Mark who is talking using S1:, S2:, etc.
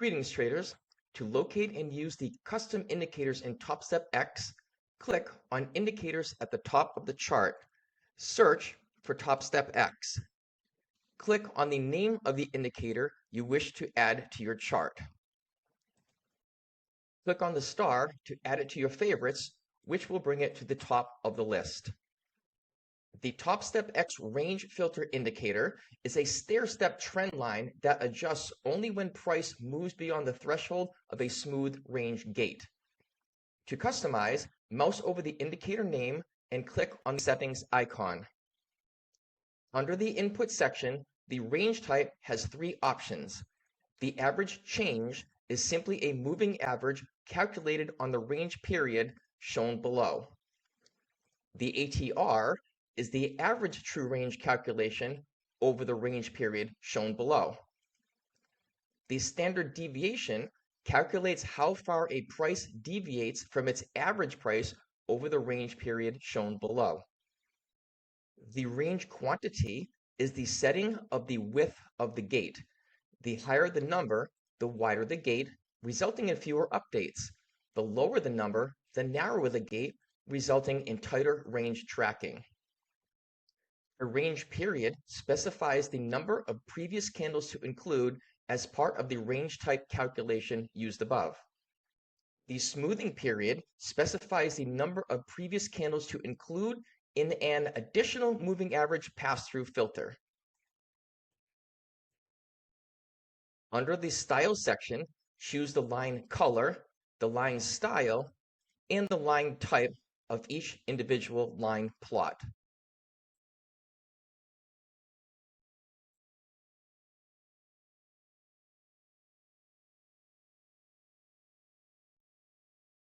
S1: Greetings, traders. To locate and use the custom indicators in TopstepX, click on Indicators at the top of the chart. Search for TopstepX. Click on the name of the indicator you wish to add to your chart. Click on the star to add it to your favorites, which will bring it to the top of the list. The TopstepX range filter indicator is a stair-step trend line that adjusts only when price moves beyond the threshold of a smooth range gate. To customize, mouse over the indicator name and click on the settings icon. Under the input section, the range type has three options. The average change is simply a moving average calculated on the range period shown below. The ATR is the average true range calculation over the range period shown below. The standard deviation calculates how far a price deviates from its average price over the range period shown below. The range quantity is the setting of the width of the gate. The higher the number, the wider the gate, resulting in fewer updates. The lower the number, the narrower the gate, resulting in tighter range tracking. A range period specifies the number of previous candles to include as part of the range type calculation used above. The smoothing period specifies the number of previous candles to include in an additional moving average pass-through filter. Under the Style section, choose the line color, the line style, and the line type of each individual line plot.